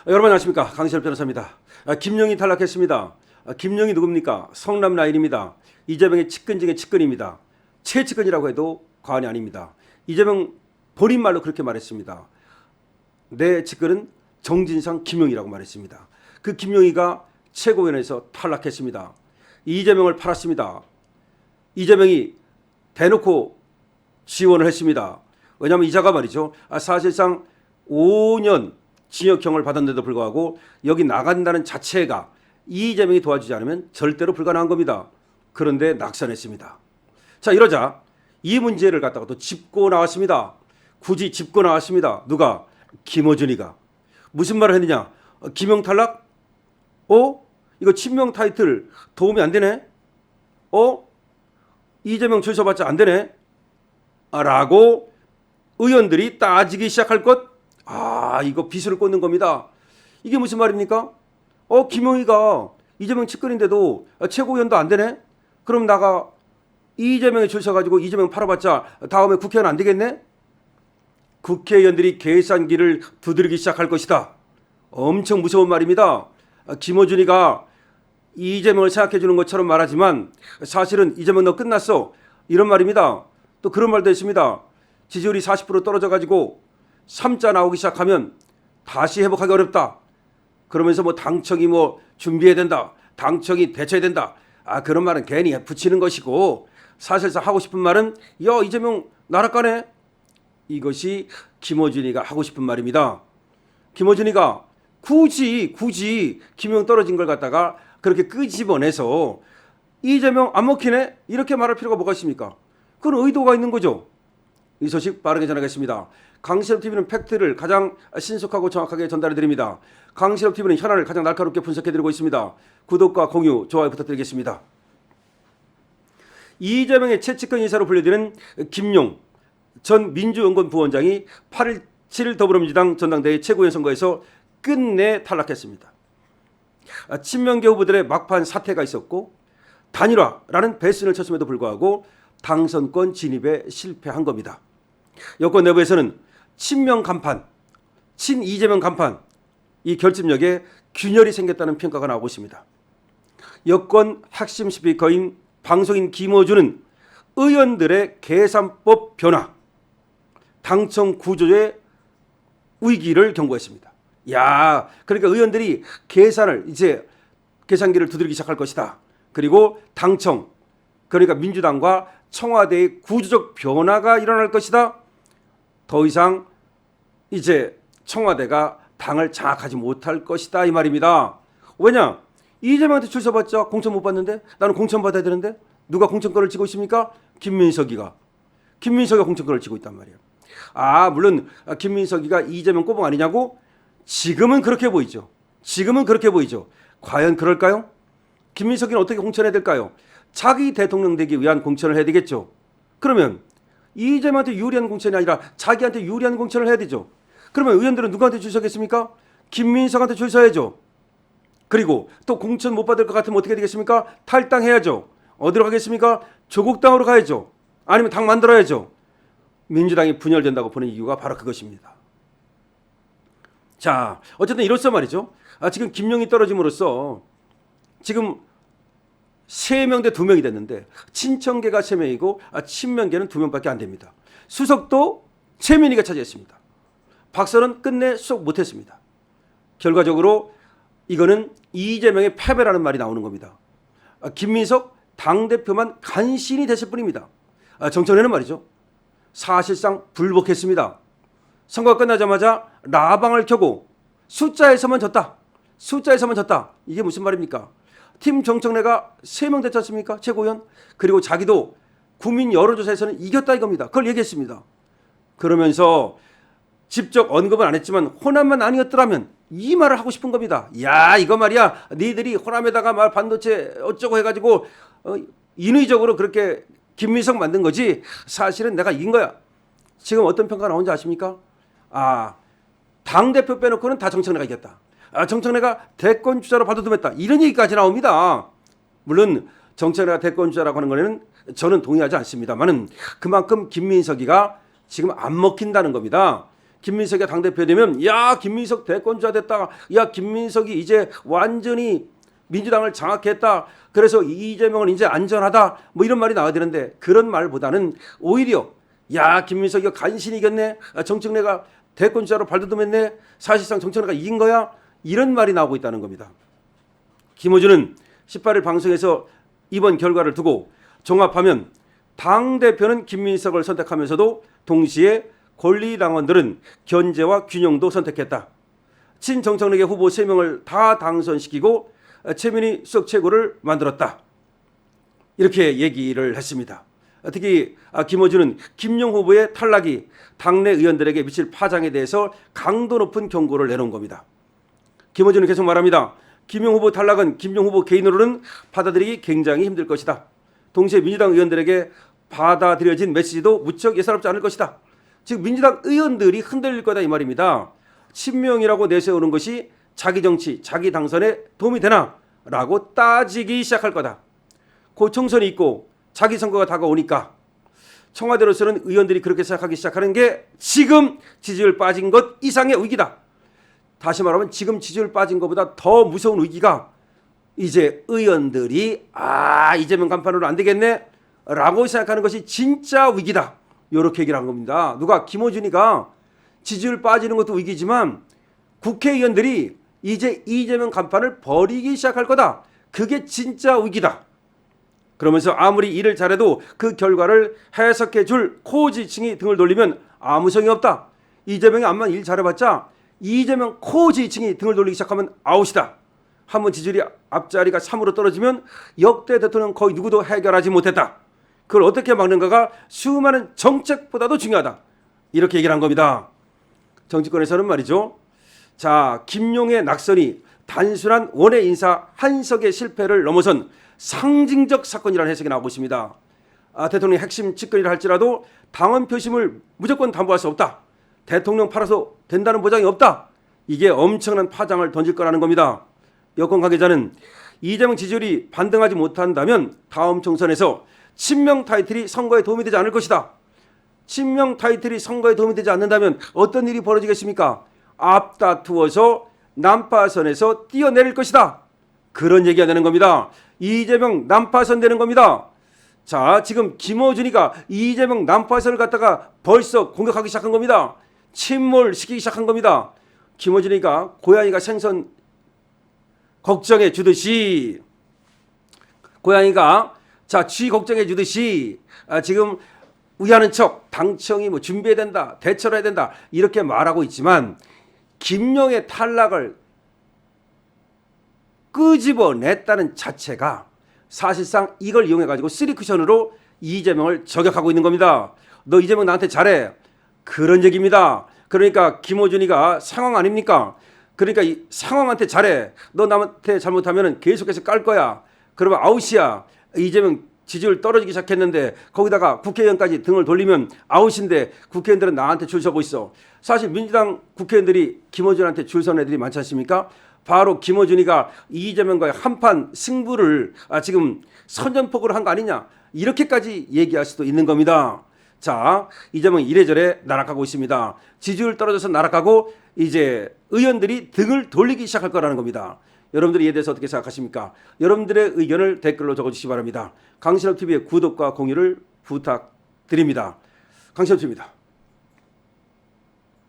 여러분 안녕하십니까, 강신엽 변호사입니다. 김용이 탈락했습니다. 김용이 누굽니까? 성남 라인입니다. 이재명의 측근 중에 측근입니다. 최측근이라고 해도 과언이 아닙니다. 이재명 본인 말로 그렇게 말했습니다. 내 측근은 정진상 김용이라고 말했습니다. 그 김용이가 최고위원회에서 탈락했습니다. 이재명을 팔았습니다. 이재명이 대놓고 지원을 했습니다. 왜냐하면 이자가 말이죠, 사실상 5년 징역형을 받았는데도 불구하고 여기 나간다는 자체가 이재명이 도와주지 않으면 절대로 불가능한 겁니다. 그런데 낙선했습니다. 자, 이러자 이 문제를 갖다가 또 짚고 나왔습니다. 굳이 짚고 나왔습니다. 누가? 김어준이가. 무슨 말을 했느냐? 김용 탈락? 이거 친명 타이틀 도움이 안 되네? 이재명 출소받자 안 되네? 라고 의원들이 따지기 시작할 것? 이거 비수를 꽂는 겁니다. 이게 무슨 말입니까? 김용희가 이재명 측근인데도 최고위원도 안 되네? 그럼 나가 이재명에 출서가지고 이재명 팔아봤자 다음에 국회의원 안 되겠네? 국회의원들이 계산기를 두드리기 시작할 것이다. 엄청 무서운 말입니다. 김어준이가 이재명을 생각해 주는 것처럼 말하지만 사실은 이재명 너 끝났어, 이런 말입니다. 또 그런 말도 했습니다. 지지율이 40% 떨어져가지고 3자 나오기 시작하면 다시 회복하기 어렵다. 그러면서 당청이 준비해야 된다, 당청이 대처해야 된다. 그런 말은 괜히 붙이는 것이고, 사실상 하고 싶은 말은 이재명 나락가네, 이것이 김어준이가 하고 싶은 말입니다. 김어준이가 굳이 김용 떨어진 걸 갖다가 그렇게 끄집어내서 이재명 안 먹히네, 이렇게 말할 필요가 뭐가 있습니까? 그런 의도가 있는 거죠. 이 소식 빠르게 전하겠습니다. 강신엽TV는 팩트를 가장 신속하고 정확하게 전달해드립니다. 강신엽TV는 현안을 가장 날카롭게 분석해드리고 있습니다. 구독과 공유, 좋아요 부탁드리겠습니다. 이재명의 최측근 인사로 분류되는 김용 전 민주연구원 부원장이 8.17 더불어민주당 전당대회 최고위원 선거에서 끝내 탈락했습니다. 친명계 후보들의 막판 사퇴가 있었고 단일화라는 배신을 쳤음에도 불구하고 당선권 진입에 실패한 겁니다. 여권 내부에서는 친명 간판, 친 이재명 간판, 이 결집력에 균열이 생겼다는 평가가 나오고 있습니다. 여권 핵심 스피커인 방송인 김어준은 의원들의 계산법 변화, 당청 구조의 위기를 경고했습니다. 그러니까 의원들이 계산기를 두드리기 시작할 것이다. 그리고 당청, 그러니까 민주당과 청와대의 구조적 변화가 일어날 것이다. 더 이상 이제 청와대가 당을 장악하지 못할 것이다, 이 말입니다. 왜냐? 이재명한테 출소받자 공천 못 받는데, 나는 공천 받아야 되는데 누가 공천권을 쥐고 있습니까? 김민석이가 공천권을 쥐고 있단 말이에요. 물론 김민석이가 이재명 꼬봉 아니냐고? 지금은 그렇게 보이죠. 과연 그럴까요? 김민석이는 어떻게 공천해야 될까요? 자기 대통령 되기 위한 공천을 해야 되겠죠. 그러면 이재명한테 유리한 공천이 아니라 자기한테 유리한 공천을 해야 되죠. 그러면 의원들은 누구한테 줄 서겠습니까? 김민석한테 줄 서야죠. 그리고 또 공천 못 받을 것 같으면 어떻게 되겠습니까? 탈당해야죠. 어디로 가겠습니까? 조국당으로 가야죠. 아니면 당 만들어야죠. 민주당이 분열된다고 보는 이유가 바로 그것입니다. 자, 어쨌든 이로써 말이죠, 지금 김용이 떨어짐으로써 지금 3명 대 2명이 됐는데 친청계가 3명이고 친명계는 2명밖에 안 됩니다. 수석도 최민희가 차지했습니다. 박선은 끝내 수석 못했습니다. 결과적으로 이거는 이재명의 패배라는 말이 나오는 겁니다. 김민석 당대표만 간신히 됐을 뿐입니다. 정청래는 말이죠, 사실상 불복했습니다. 선거가 끝나자마자 라방을 켜고 숫자에서만 졌다. 이게 무슨 말입니까? 팀 정청래가 3명 됐지 않습니까? 최고위원. 그리고 자기도 국민 여론조사에서는 이겼다, 이겁니다. 그걸 얘기했습니다. 그러면서 직접 언급은 안 했지만 호남만 아니었더라면 이 말을 하고 싶은 겁니다. 이거 말이야, 니들이 호남에다가 반도체 어쩌고 해가지고 인위적으로 그렇게 김민석 만든 거지, 사실은 내가 이긴 거야. 지금 어떤 평가가 나온지 아십니까? 당대표 빼놓고는 다 정청래가 이겼다. 정청래가 대권 주자로 발돋움했다, 이런 얘기까지 나옵니다. 물론 정청래가 대권 주자라고 하는 거는 저는 동의하지 않습니다만은 그만큼 김민석이가 지금 안 먹힌다는 겁니다. 김민석이 당대표 되면 야 김민석 대권주자 됐다. 야 김민석이 이제 완전히 민주당을 장악했다. 그래서 이재명은 이제 안전하다. 뭐 이런 말이 나와야 되는데 그런 말보다는 오히려 야 김민석이 간신히 이겼네. 정청래가 대권주자로 발돋움했네. 사실상 정청래가 이긴 거야. 이런 말이 나오고 있다는 겁니다. 김어준은 18일 방송에서 이번 결과를 두고 종합하면 당대표는 김민석을 선택하면서도 동시에 권리당원들은 견제와 균형도 선택했다. 친정청래계 후보 3명을 다 당선시키고 최민희 수석 최고를 만들었다. 이렇게 얘기를 했습니다. 특히 김어준은 김용 후보의 탈락이 당내 의원들에게 미칠 파장에 대해서 강도 높은 경고를 내놓은 겁니다. 김어준은 계속 말합니다. 김용 후보 탈락은 김용 후보 개인으로는 받아들이기 굉장히 힘들 것이다. 동시에 민주당 의원들에게 받아들여진 메시지도 무척 예사롭지 않을 것이다. 즉 민주당 의원들이 흔들릴 거다 이 말입니다. 친명이라고 내세우는 것이 자기 정치, 자기 당선에 도움이 되나? 라고 따지기 시작할 거다. 곧 총선이 있고 자기 선거가 다가오니까 청와대로서는 의원들이 그렇게 생각하기 시작하는 게 지금 지지율 빠진 것 이상의 위기다. 다시 말하면 지금 지지율 빠진 것보다 더 무서운 위기가 이제 의원들이 이재명 간판으로 안 되겠네 라고 생각하는 것이 진짜 위기다. 이렇게 얘기를 한 겁니다. 누가? 김어준이가 지지율 빠지는 것도 위기지만 국회의원들이 이제 이재명 간판을 버리기 시작할 거다. 그게 진짜 위기다. 그러면서 아무리 일을 잘해도 그 결과를 해석해 줄 코지층이 등을 돌리면 아무 소용이 없다. 이재명이 암만 일 잘해봤자 이재명 코지층이 등을 돌리기 시작하면 아웃이다. 한번 지지율이 앞자리가 3으로 떨어지면 역대 대통령 거의 누구도 해결하지 못했다. 그걸 어떻게 막는가가 수많은 정책보다도 중요하다. 이렇게 얘기를 한 겁니다. 정치권에서는 말이죠. 자, 김용의 낙선이 단순한 원외 인사 한석의 실패를 넘어선 상징적 사건이라는 해석이 나오고 있습니다. 대통령의 핵심 직권이라 할지라도 당원 표심을 무조건 담보할 수 없다. 대통령 팔아서 된다는 보장이 없다. 이게 엄청난 파장을 던질 거라는 겁니다. 여권 관계자는 이재명 지지율이 반등하지 못한다면 다음 총선에서 친명 타이틀이 선거에 도움이 되지 않을 것이다. 친명 타이틀이 선거에 도움이 되지 않는다면 어떤 일이 벌어지겠습니까? 앞다투어서 난파선에서 뛰어내릴 것이다. 그런 얘기가 되는 겁니다. 이재명 난파선 되는 겁니다. 자, 지금 김어준이가 이재명 난파선을 갖다가 벌써 공격하기 시작한 겁니다. 침몰시키기 시작한 겁니다. 김어준이가 고양이가 생선 걱정해 주듯이 고양이가 쥐 걱정해 주듯이 지금 우야하는 척 당청이 뭐 준비해야 된다, 대처를 해야 된다 이렇게 말하고 있지만 김용의 탈락을 끄집어냈다는 자체가 사실상 이걸 이용해가지고 3쿠션으로 이재명을 저격하고 있는 겁니다. 너 이재명 나한테 잘해. 그런 얘기입니다. 그러니까 김어준이가 상황 아닙니까? 그러니까 이 상황한테 잘해. 너 남한테 잘못하면 계속해서 깔 거야. 그러면 아웃이야. 이재명 지지율 떨어지기 시작했는데 거기다가 국회의원까지 등을 돌리면 아웃인데 국회의원들은 나한테 줄 서고 있어. 사실 민주당 국회의원들이 김어준한테 줄 서는 애들이 많지 않습니까? 바로 김어준이가 이재명과의 한판 승부를 지금 선전포고를 한 거 아니냐 이렇게까지 얘기할 수도 있는 겁니다. 자, 이재명이 이래저래 날아가고 있습니다. 지지율 떨어져서 날아가고 이제 의원들이 등을 돌리기 시작할 거라는 겁니다. 여러분들이 이에 대해서 어떻게 생각하십니까? 여러분들의 의견을 댓글로 적어주시기 바랍니다. 강신업TV의 구독과 공유를 부탁드립니다. 강신업TV입니다.